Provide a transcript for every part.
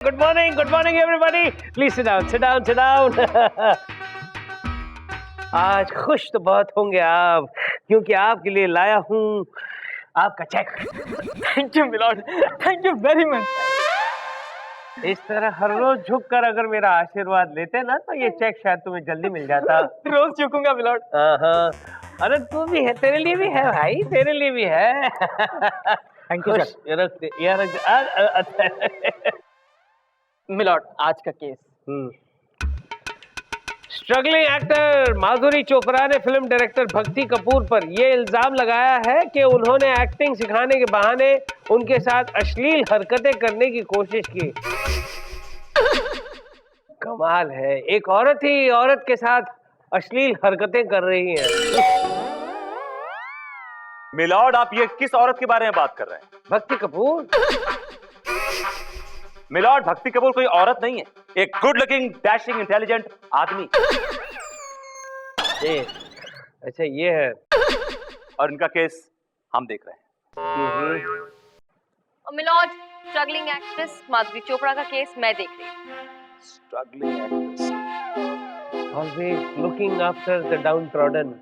Good morning, everybody. Please sit down, sit down, sit down. आज खुश तो बहुत होंगे आप, क्योंकि आपके लिए लाया हूँ आपका cheque. Thank you milord, thank you very much. इस तरह हर रोज झुककर अगर मेरा आशीर्वाद लेते ना तो ये चेक शायद तुम्हें जल्दी मिल जाता। रोज झुकूंगा मिलॉर्ड। हाँ, अरे तू भी है, तेरे लिए भी है भाई, तेरे लिए भी है। Thank you sir. मिलॉर्ड, आज का केस। स्ट्रगलिंग एक्टर माधुरी चोपड़ा ने फिल्म डायरेक्टर भक्ति कपूर पर यह इल्जाम लगाया है कि उन्होंने एक्टिंग सिखाने के बहाने उनके साथ अश्लील हरकतें करने की कोशिश की। कमाल है, एक औरत ही औरत के साथ अश्लील हरकतें कर रही है। मिलॉर्ड, आप ये किस औरत के बारे में बात कर रहे हैं? भक्ति कपूर। मिलॉर्ड, भक्ति कपूर कोई औरत नहीं है, एक गुड लुकिंग, डैशिंग, इंटेलिजेंट आदमी। अच्छा ये है, और इनका केस हम देख रहे हैं। Milord, struggling actress Madhuri Chopra का केस मैं देख रही हूँ। Struggling actress, always looking after the downtrodden.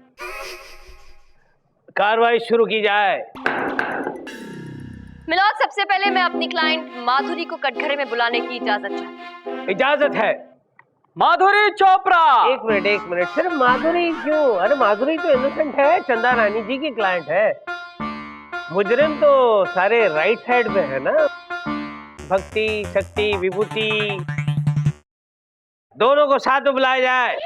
कार्रवाई शुरू की जाए। मिलॉर्ड, सबसे पहले मैं अपनी क्लाइंट माधुरी को कटघरे में बुलाने की इजाजत चाहती हूँ। इजाजत है। माधुरी चोपड़ा। एक मिनट, सिर्फ माधुरी क्यों? अरे माधुरी तो इनोसेंट है, चंदा रानी जी की क्लाइंट है। मुजरिम तो सारे राइट साइड में है ना, भक्ति, शक्ति, विभूति, दोनों को साथ में बुलाया जाए।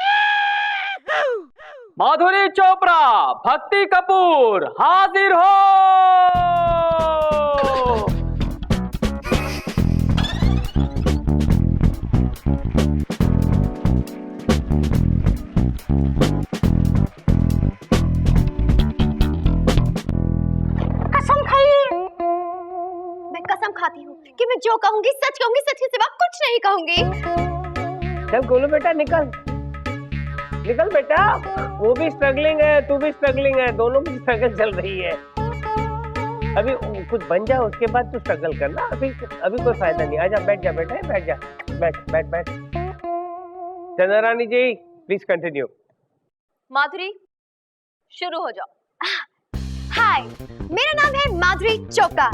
माधुरी चोपड़ा, भक्ति कपूर, हाजिर हो। कसम खाइए। मैं कसम खाती हूँ कि मैं जो कहूंगी सच कहूंगी, सच के सिवा कुछ नहीं कहूंगी। चल गोलू बेटा, निकल बेटा। वो भी स्ट्रगलिंग है, तू भी स्ट्रगलिंग है, दोनों की स्ट्रगल चल रही है। अभी कुछ बन जा, उसके बाद तू स्ट्रगल करना। अभी कोई फायदा नहीं। आजा, बैठ जा बेटा, बैठ। चंदा रानी जी, प्लीज कंटिन्यू। माधुरी, शुरू हो जाओ। हाय, मेरा नाम है माधुरी Chopra.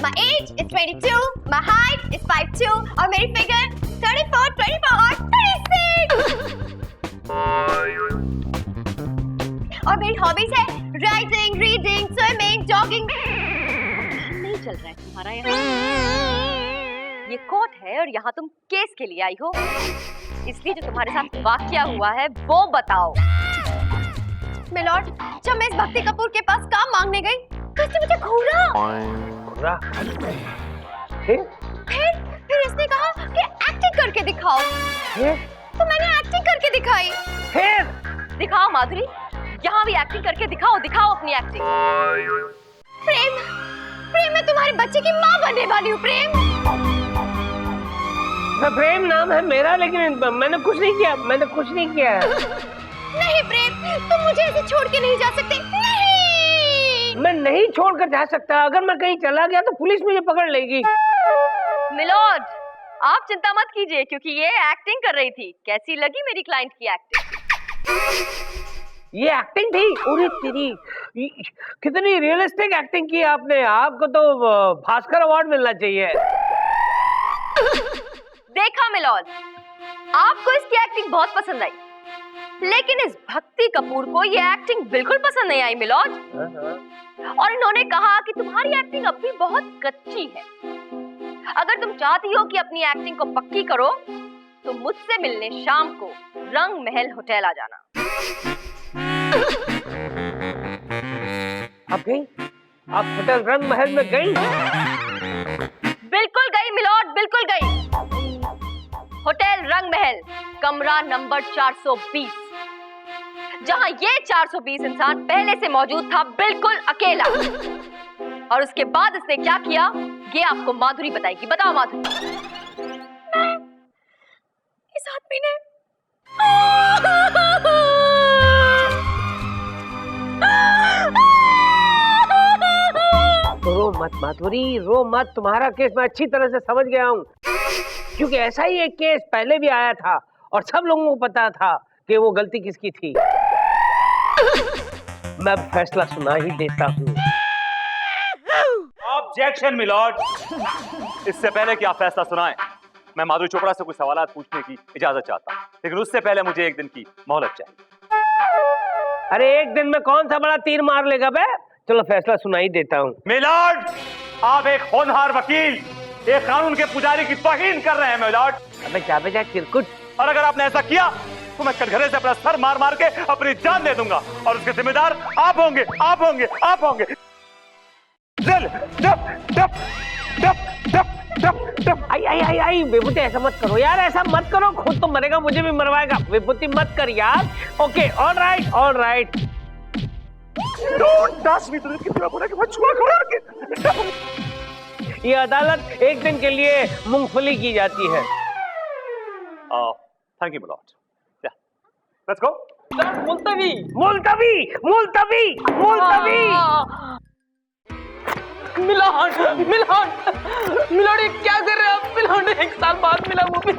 My age is 22, my height is 5'2" और मेरी फिगर 34, 24 और 36। और मेरी हॉबीज है राइटिंग, रीडिंग, स्विमिंग, जॉगिंग। नहीं चल रहा है तुम्हारा यहाँ। ये कोर्ट है और यहाँ तुम केस के लिए आई हो, इसलिए जो तुम्हारे साथ वाकया हुआ है वो बताओ। मिलॉर्ड, जब मैं इस भक्ति कपूर के पास काम मांगने गई तो इसने मुझे घूरा। फिर इसने कहा कि एक्टिंग करके दिखाओ। तो मैंने एक्टिंग करके दिखाई। दिखाओ माधुरी, यहाँ भी एक्टिंग करके दिखाओ अपनी एक्टिंग। प्रेम, मैं तुम्हारे बच्चे की माँ बनने वाली हूँ। प्रेम नाम है मेरा, लेकिन मैंने कुछ नहीं किया। नहीं प्रेम, तुम मुझे ऐसे छोड़ के नहीं जा सकते। नहीं, मैं नहीं छोड़कर जा सकता। अगर मैं कहीं चला गया तो पुलिस मुझे पकड़ लेगी। मिलॉर्ड, आप चिंता मत कीजिए, क्योंकि ये एक्टिंग कर रही थी। कैसी लगी मेरी क्लाइंट की एक्टिंग? ये एक्टिंग थी? अरे तेरी, कितनी रियलिस्टिक एक्टिंग की आपने। आपको तो भास्कर अवार्ड मिलना चाहिए। देखा मिलॉर्ड, आपको इसकी एक्टिंग बहुत पसंद आई, लेकिन इस भक्ति कपूर को ये एक्टिंग बिल्कुल पसंद नहीं आई मिलॉर्ड। और इन्होंने कहा कि तुम्हारी एक्टिंग अब भी बहुत कच्ची है। अगर तुम चाहती हो कि अपनी एक्टिंग को पक्की करो तो मुझसे मिलने शाम को रंग महल होटल आ जाना। आप गई? आप होटल रंग महल में गई? बिल्कुल गई मिलॉर्ड, बिल्कुल गई। होटल रंग महल, कमरा नंबर 420, जहां ये 420 इंसान पहले से मौजूद था, बिल्कुल अकेला। और उसके बाद इसने क्या किया ये आपको माधुरी बताएगी। बताओ माधुरी। इस आदमी ने रो मत माधुरी, रो मत। तुम्हारा केस मैं अच्छी तरह से समझ गया हूँ। क्योंकि ऐसा ही एक केस पहले भी आया था और सब लोगों को पता था कि वो गलती किसकी थी। मैं अब फैसला सुना ही देता हूँ। Objection milord. इससे पहले कि आप फैसला सुनाएं, मैं माधुरी चोपड़ा से कुछ सवाल पूछने की इजाजत चाहता हूं, लेकिन उससे पहले मुझे एक दिन की मोहलत चाहिए। अरे एक दिन में कौन सा बड़ा तीर मार लेगा बे? चलो फैसला सुना ही देता हूँ। मिलॉर्ड, आप एक होनहार वकील, एक कानून के पुजारी की तौहीन कर रहे हैं मिलॉर्ड। अबे जा बेजा चिरकुट। और अगर आपने ऐसा किया तो मैं कटघरे से अपना सर मार मार के अपनी जान दे दूंगा और उसके जिम्मेदार आप होंगे, आप होंगे, आप होंगे। आई आई आई आई विभूति, ऐसा मत करो यार, ऐसा मत करो, खुद तो मरेगा मुझे भी मरवाएगा। विभूति मत कर यार। Okay all right all right. ये अदालत एक दिन के लिए मूंगफली की जाती है। Thank you milord. Let's go. मुल्तवी मुल्तवी मुल्तवी मुल्तवी। मिलान मिलान मिलान, ये क्या कर रहे हैं आप? मिलान 1 साल बाद मिला वो भी।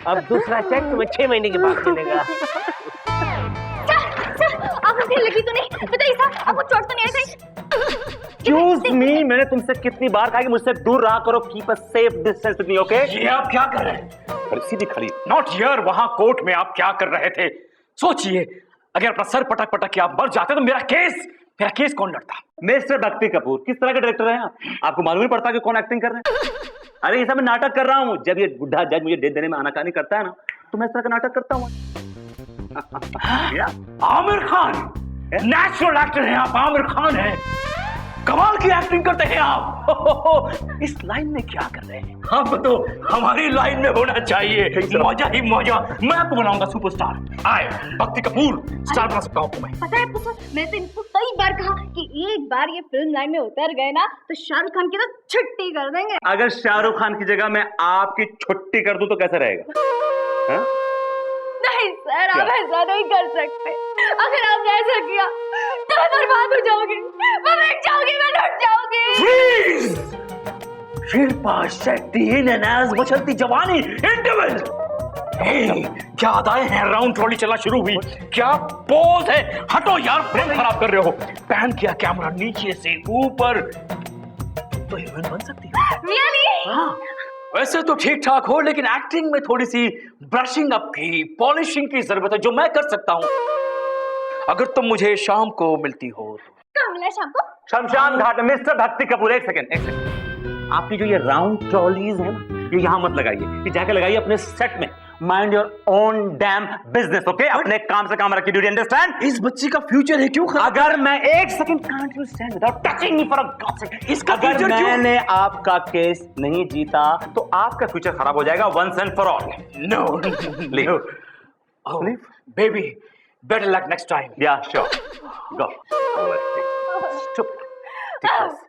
अब दूसरा चेक तुम्हें 6 महीने के बाद मिलेगा। आपको फिर लगी तो नहीं? बताइए साहब, आपको चोट तो नहीं आई कहीं? Excuse me, मैंने तुमसे कितनी बार कहा कि मुझसे दूर रहा करो। Keep a safe distance with me, okay? ये आप क्या कर रहे हैं? सीधी खड़ी। नॉट हियर, वहां कोर्ट में आप क्या कर रहे थे? सोचिए, अगर अपना सर पटक पटक के आप मर जाते तो मेरा केस कौन लड़ता? मिस्टर भक्ति कपूर, किस तरह के डायरेक्टर हैं आप? आपको मालूम नहीं पड़ता कि कौन एक्टिंग कर रहे हैं? अरे ये सब मैं नाटक कर रहा हूँ। जब ये बुढ़ा जज मुझे डेट देने में आनाकानी करता है ना, तो मैं इस तरह का नाटक करता हूँ। आमिर खान, नेचुरल एक्टर हैं आप, आमिर खान हैं। कमाल की एक्टिंग करते हैं आप। इस लाइन में क्या कर रहे हैं आप? तो हमारी लाइन में होना चाहिए। मौजा ही मौजा। मैं आपको बनाऊंगा सुपरस्टार। आए भक्ति कपूर, स्टार बना सकता हूं आपको मैं। पता है पुत्र, मैं तो इनको कई बार कहा कि एक बार ये फिल्म लाइन में उतर गए ना तो शाहरुख खान की तो छुट्टी कर देंगे। अगर शाहरुख खान की जगह मैं आपकी छुट्टी कर दूं तो कैसा रहेगा? हा? नहीं सर, आप ऐसा नहीं कर सकते। अगर आपने ऐसा किया तो मैं बर्बाद हो जाऊंगी, मैं मिट जाऊंगी, मैं लुट जाऊंगी। Shilpa Shetty in and as Machalti Jawani interval. क्या अदाएं हैं? राउंड ट्रॉली चला शुरू हुई। क्या पोज है? हटो यार, फ्रेम खराब कर रहे हो। पैन किया कैमरा नीचे से ऊपर, तो हीरोइन बन सकती है। Really? हाँ, वैसे तो ठीक ठाक हो, लेकिन एक्टिंग में थोड़ी सी ब्रशिंग अप की, पॉलिशिंग की जरूरत है, जो मैं कर सकता हूँ अगर तुम मुझे शाम को मिलती हो तो। कब मिला शाम को? शमशान घाट। मिस्टर भक्ति कपूर, एक सेकंड। आपकी जो ये राउंड ट्रॉलीज है ना, ये यहाँ मत लगाइए, ये जाके लगाइए अपने सेट में। Mind your own dam business, okay? अपने काम से काम रखिए, डू यू अंडरस्टैंड? इस बच्ची का फ्यूचर है, क्यों खराब? अगर मैं एक second can't you stand without touching me for a God second. इसका अगर फ्यूचर क्यों? मैंने आपका केस नहीं जीता तो आपका फ्यूचर खराब हो जाएगा once and for all. No Leave. Oh, baby, better luck next time. Yeah, sure. Go. Stupid. Ridiculous.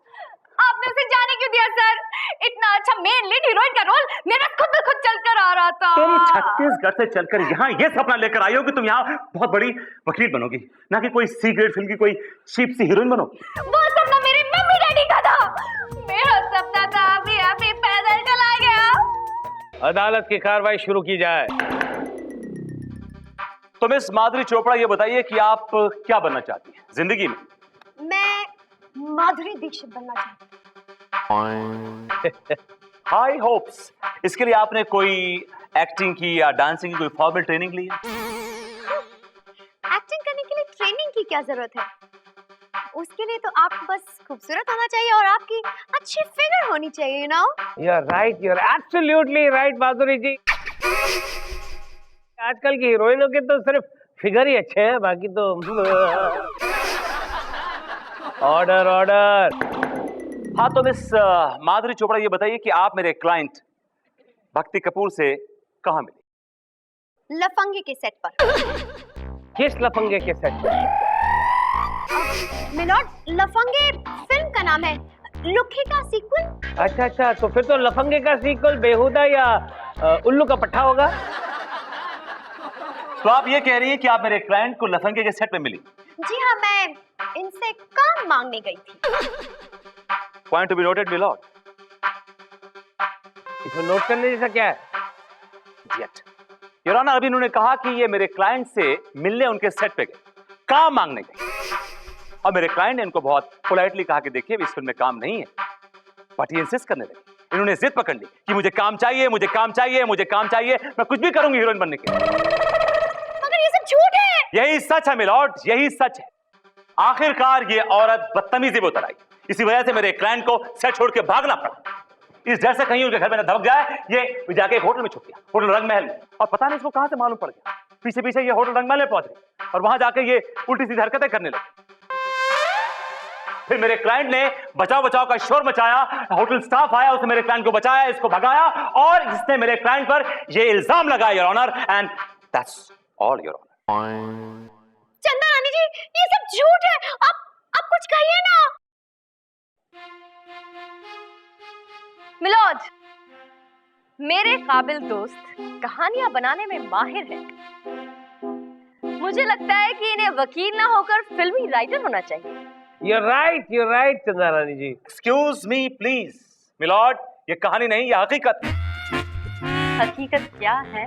आपने उसे जाने क्यों दिया सर? इतना अच्छा मेन लीड हीरोइन का रोल मेरा खुद ब खुद चलकर आ रहा था। तुम छत्तीसगढ़ से चलकर यहाँ ये सपना लेकर आई हो कि तुम यहाँ बहुत बड़ी वकील बनोगी, ना कि कोई सी ग्रेड फिल्म की कोई चीप सी हीरोइन बनो। वो सपना मेरे मम्मी डैडी का था। मेरा सपना था अभी अभी पैदल चला गया। अदालत की कार्रवाई शुरू की जाए। तो मिस माधुरी चोपड़ा, ये बताइए कि आप क्या बनना चाहती हैं जिंदगी में? मैं माधुरी दीक्षित बनना चाहती हूँ। High hopes. इसके लिए आपने कोई एक्टिंग की या डांसिंग की कोई फॉर्मल ट्रेनिंग ली है? एक्टिंग करने के लिए ट्रेनिंग की क्या जरूरत है? उसके लिए तो आप बस खूबसूरत होना चाहिए और आपकी अच्छी फिगर होनी चाहिए, you know? You are right, you are absolutely right Madhuri ji. आजकल की हीरोइनों के तो सिर्फ फिगर ही अच्छे हैं, बाकी तो ऑर्डर ऑर्डर। हाँ, तो मिस माधुरी चोपड़ा, ये बताइए कि आप मेरे क्लाइंट भक्ति कपूर से कहाँ मिली? लफंगे के सेट पर। किस लफंगे के सेट पर? मिलॉर्ड, लफंगे फिल्म का नाम है, लुक्की का सीक्वल। अच्छा अच्छा, तो फिर तो लफंगे का सीक्वल बेहुदा या उल्लू का पट्टा होगा। तो आप ये कह रही हैं कि आप मेरे क्लाइंट को लफंगे के सेट में मिली? जी हाँ, मैं इनसे काम मांगने गई थी। Point to be noted milord. इसमें नोट करने जैसा क्या है? योर ऑनर, अभी उन्होंने कहा कि ये मेरे क्लाइंट से मिलने उनके सेट पे गए, काम मांगने गए, और मेरे क्लाइंट ने इनको बहुत पोलाइटली कहा कि देखिए इस फिल्म में काम नहीं है, बट ये इंसिस्ट करने लगे। इन्होंने जिद पकड़ ली कि मुझे काम चाहिए, मुझे काम चाहिए, मुझे काम चाहिए, मैं कुछ भी करूंगी हीरोइन बनने के लिए। मगर ये सब झूठ है। यही सच है मिलॉर्ड, यही सच है। आखिरकार ये औरत बदतमीजी में उतर आई, इसी वजह से मेरे क्लाइंट को सेट छोड़ के भागना पड़ा। इस डर से कहीं उनके घर में न धमक जाए, ये जाके एक होटल में छुप गया, होटल रंगमहल में, और पता नहीं इसको कहां से मालूम पड़ गया, पीछे पीछे ये होटल रंगमहल में पहुंच गई और वहां जाके ये उल्टी सीधी हरकतें करने लगी। फिर मेरे क्लाइंट ने बचाव बचाव का शोर मचाया, होटल स्टाफ आया, उसने मेरे क्लाइंट को बचाया, इसको भगाया, और इसने मेरे क्लाइंट पर ये इल्जाम लगाया your honour, and that's all your honour. Chanda Rani जी, ये सब झूठ है। आप कुछ कहिए ना। मिलोड, मेरे काबिल दोस्त कहानियां बनाने में माहिर है। मुझे लगता है कि इन्हें वकील ना होकर फिल्मी राइटर होना चाहिए। You're right, चंदा रानी जी। एक्सक्यूज मी प्लीज मिलॉर्ड, ये कहानी नहीं, ये हकीकत है। हकीकत क्या है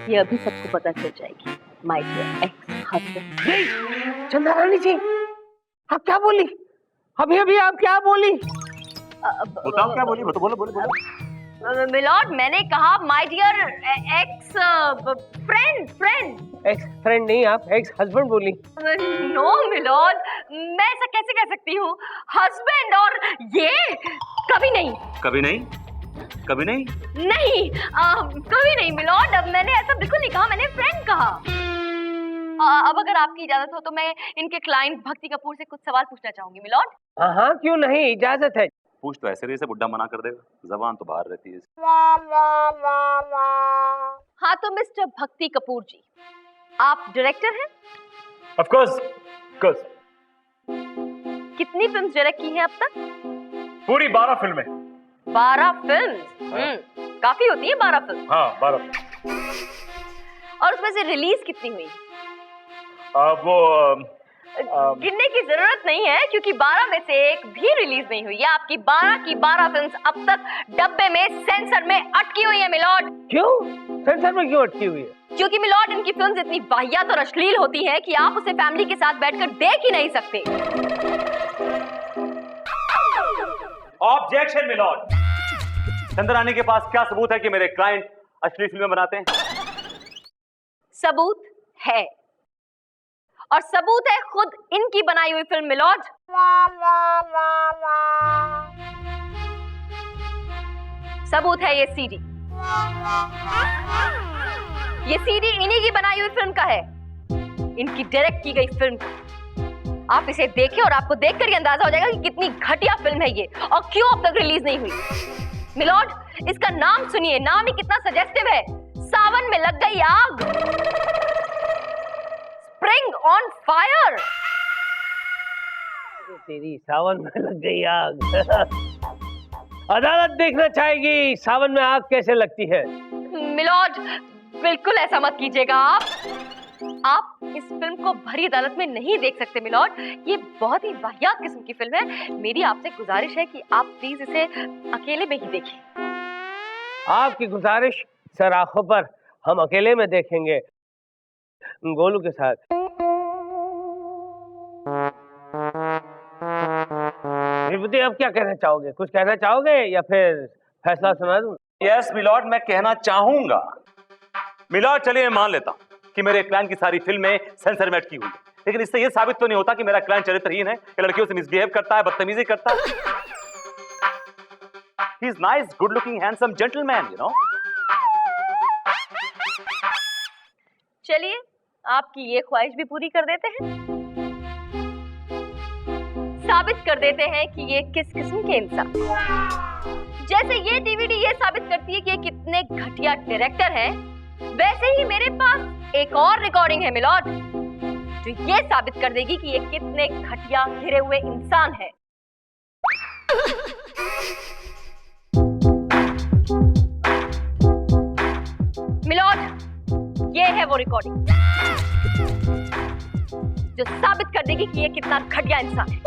ये अभी सबको पता चल जाएगी। My dear ex husband. Chanda Rani जी, आप क्या बोली? अभी आप क्या बोली? बताओ क्या बोली, बोलो। मिलॉर्ड, मैंने कहा my dear ex friend. Ex friend नहीं, आप एक्स हस्बैंड बोली। नो मिलॉर्ड, मैं ऐसा कैसे कह सकती हूँ? हस्बैंड और ये कभी नहीं। कभी नहीं नहीं, कभी नहीं मिलॉर्ड। अब मैंने ऐसा बिल्कुल नहीं कहा, मैंने फ्रेंड कहा। अब अगर आपकी इजाजत हो तो मैं इनके क्लाइंट भक्ति कपूर से कुछ सवाल पूछना चाहूंगी मिलॉर्ड। हाँ, क्यों नहीं, इजाजत है। पूछ तो ऐसे से बुड्ढा मना कर देगा, जबान तो बाहर रहती है। हाँ तो मिस्टर भक्ति कपूर जी, आप डायरेक्टर हैं? Of course. कितनी फिल्म्स डायरेक्ट की हैं अब तक? पूरी 12 फिल्में। 12 फिल्म्स? काफी होती है 12 फिल्म। हाँ 12। और उसमें से रिलीज कितनी हुई? गिनने की जरूरत नहीं है, क्योंकि 12 में से एक भी रिलीज नहीं हुई है। आपकी 12 की 12 फिल्म्स अब तक डब्बे में सेंसर में अटकी हुई है मिलॉर्ड। क्यों? सेंसर में क्यों अटकी हुई है? क्योंकि मिलॉर्ड इनकी फिल्म्स इतनी वाहियात और अश्लील होती हैं कि आप उसे फैमिली के साथ बैठकर देख ही नहीं सकते। Objection milord. चंदा रानी के पास क्या सबूत है कि मेरे क्लाइंट अश्लील फिल्में बनाते हैं? सबूत है, और सबूत है खुद इनकी बनाई हुई फिल्म मिलॉर्ड। सबूत है ये सीडी। ये सीडी इन्हीं की बनाई हुई फिल्म का है, इनकी डायरेक्ट की गई फिल्म। आप इसे देखें और आपको देखकर ही अंदाजा हो जाएगा कि कितनी घटिया फिल्म है ये, और क्यों अब तक रिलीज नहीं हुई। मिलॉर्ड, इसका नाम सुनिए, नाम ही कितना सजेस्टिव है। सावन में लग गई आग, स्प्रिंग ऑन फायर। तेरी सावन में लग गई आग। अदालत देखना चाहेगी सावन में आग कैसे लगती है। मिलॉर्ड, बिल्कुल ऐसा मत कीजिएगा। आप इस फिल्म को भरी अदालत में नहीं देख सकते मिलॉर्ड। ये बहुत ही वाहियात किस्म की फिल्म है। मेरी आपसे गुजारिश है कि आप प्लीज इसे अकेले में ही देखें। आपकी गुजारिश सर, आंखों पर, हम अकेले में देखेंगे गोलू के साथ। विभूति, अब क्या कहना चाहोगे? कुछ कहना चाहोगे या फिर फैसला सुना दूं? यस मिलॉर्ड, मैं कहना चाहूंगा। मिलॉर्ड, चलिए मैं मान लेता हूं कि मेरे क्लाइंट की सारी फिल्में सेंसर में अटकी हुई है, लेकिन इससे यह साबित तो नहीं होता कि मेरा क्लाइंट चरित्रहीन है, कि लड़कियों से मिसबिहेव करता है, बदतमीजी करता है। He is nice, good looking, handsome gentleman, you know. चलिए, आपकी ये ख्वाहिश भी पूरी कर देते हैं। साबित कर देते हैं कि ये किस किस्म के इंसान। जैसे ये डीवीडी ये साबित करती है कि ये कितने घटिया डायरेक्टर हैं, वैसे ही मेरे पास एक और रिकॉर्डिंग है मिलॉर्ड, जो ये साबित कर देगी कि ये कितने घटिया घिरे हुए इंसान है। मिलॉर्ड, ये है वो रिकॉर्डिंग जो साबित कर देगी कि ये कितना घटिया इंसान है।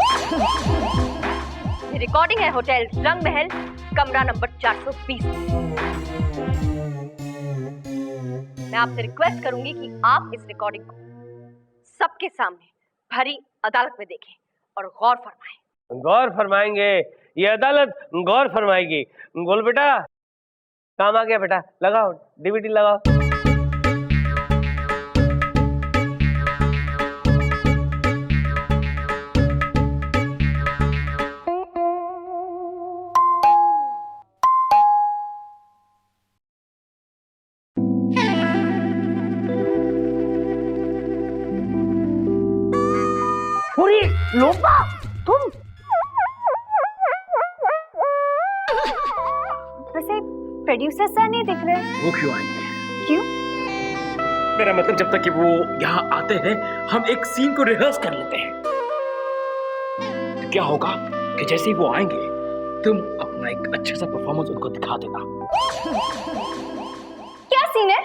ये रिकॉर्डिंग है होटल रंगमहल, कमरा नंबर 420। मैं आपसे रिक्वेस्ट करूंगी कि आप इस रिकॉर्डिंग को सबके सामने भरी अदालत में देखें और गौर फरमाएं। गौर फरमाएंगे, ये अदालत गौर फरमाएगी। बोल बेटा, काम आ गया बेटा, लगाओ डीवीडी लगाओ। अरे लोपा, तुम वैसे प्रोड्यूसर सर नहीं दिख रहे। वो क्यों आएंगे? क्यों? मेरा मतलब जब तक कि वो यहाँ आते हैं हम एक सीन को रिहर्स कर लेते हैं। तो क्या होगा कि जैसे ही वो आएंगे तुम अपना एक अच्छा सा परफॉर्मेंस उनको दिखा देना। क्या सीन है?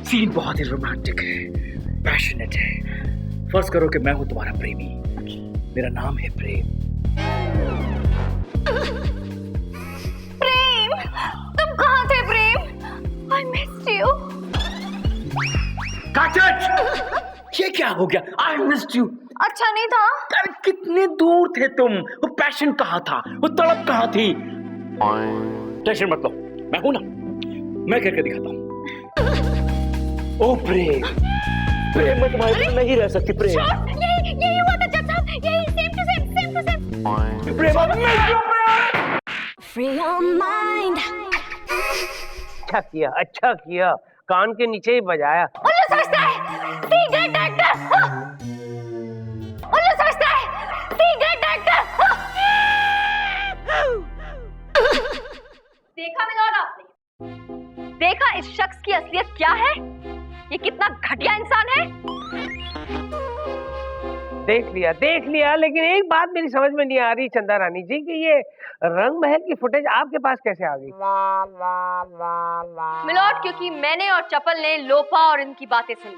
सीन बहुत ही रोमांटिक है, पैशनेट है। फर्ज करो कि मैं हूं तुम्हारा प्रेमी, मेरा नाम है प्रेम। प्रेम, तुम कहाँ थे प्रेम? I missed you. ये क्या हो गया? I missed you. अच्छा नहीं था? अरे कितने दूर थे तुम? वो पैशन कहाँ था? वो तड़प कहाँ थी? टेंशन मत लो, मैं हूं ना, मैं करके दिखाता हूँ। ओ प्रेम, प्रेम मैं तुम्हारे बिना नहीं रह सकती। प्रेम, यही हुआ था जज साहब, यही same to same. Prem I miss you, Prem. Free your mind. अच्छा किया, कान के नीचे ही बजाया। उल्लू समझता है सीक्रेट एक्टर। उल्लू समझता है सीक्रेट एक्टर। देखा मिलॉर्ड आपने? देखा इस शख्स की असलियत क्या है? ये कितना घटिया इंसान है। देख लिया, लेकिन एक बात मेरी समझ में नहीं आ रही चंदा रानी जी कि ये रंग महल की फुटेज आपके पास कैसे आ गई? मिलॉर्ड, क्योंकि मैंने और चपल ने लोपा और इनकी बातें सुन ली।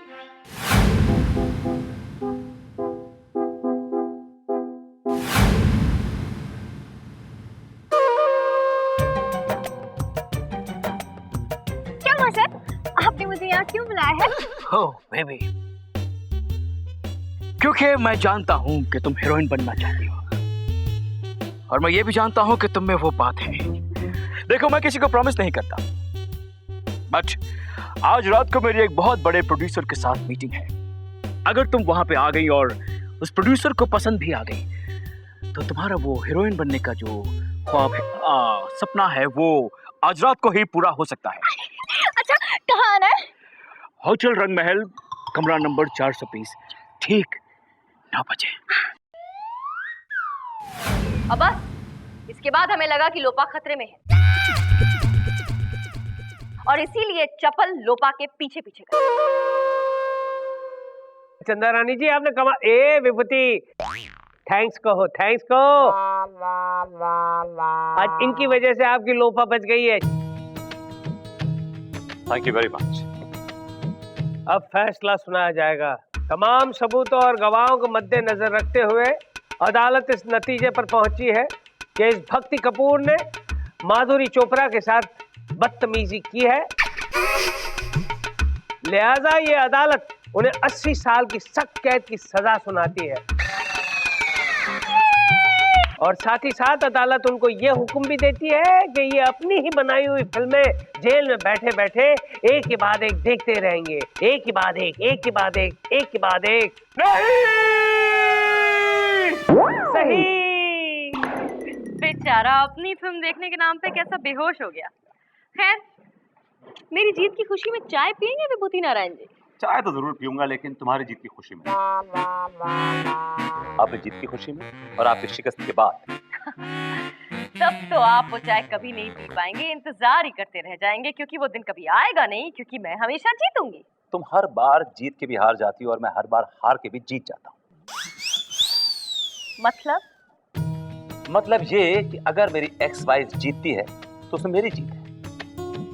क्या हुआ सर? आपने मुझे यहाँ क्यों बुलाया है? Oh, baby. क्योंकि मैं जानता हूं कि तुम हीरोइन बनना चाहती हो और मैं ये भी जानता हूं कि तुम में वो बात है। देखो, मैं किसी को प्रॉमिस नहीं करता, बट आज रात को मेरी एक बहुत बड़े प्रोड्यूसर के साथ मीटिंग है। अगर तुम वहां पे आ गई और उस प्रोड्यूसर को पसंद भी आ गई तो तुम्हारा वो हीरोइन बनने का जो ख्वाब है, सपना है, वो आज रात को ही पूरा हो सकता है। अच्छा, कहाँ आना है? होटल रंग महल, कमरा नंबर 420, ठीक 9 बजे। अब बस इसके बाद हमें लगा कि लोपा खतरे में है और इसीलिए चपल लोपा के पीछे पीछे गए। चंदा रानी जी आपने कमा ए विभूति, थैंक्स कहो, थैंक्स कहो। आज इनकी वजह से आपकी लोपा बच गई है। Thank you very much. अब फैसला सुनाया जाएगा। तमाम सबूतों और गवाहों को मद्देनजर रखते हुए अदालत इस नतीजे पर पहुंची है कि इस भक्ति कपूर ने माधुरी चोपड़ा के साथ बदतमीजी की है, लिहाजा ये अदालत उन्हें 80 साल की सख्त कैद की सजा सुनाती है और साथ ही साथ अदालत उनको ये हुक्म भी देती है कि ये अपनी ही बनाई हुई फिल्में जेल में बैठे बैठे एक के बाद एक देखते रहेंगे, एक के बाद एक, एक के बाद एक, एक के बाद एक। सही। बेचारा अपनी फिल्म देखने के नाम पे कैसा बेहोश हो गया। खैर, मेरी जीत की खुशी में चाय पियेंगे विभूति नारायण जी? चाय तो जरूर पीऊंगा, लेकिन तुम्हारी जीत की खुशी में। आपकी जीत की खुशी में और आपकी शिकस्त के बाद। तब तो आप वो चाय कभी नहीं पी पाएंगे, इंतजार ही करते रह जाएंगे, क्योंकि वो दिन कभी आएगा नहीं, क्योंकि मैं हमेशा जीतूंगी। तुम हर बार जीत के भी हार जाती हो और मैं हर बार हार के भी जीत जाता हूँ। मतलब ये कि अगर मेरी एक्स वाइफ जीतती है तो उसमें मेरी जीत है,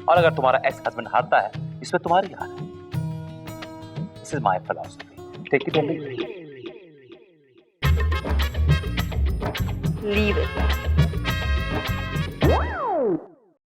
और अगर तुम्हारा एक्स हस्बैंड हारता है इसमें तुम्हारी हार है। This is my philosophy. Take it or leave it. Leave it.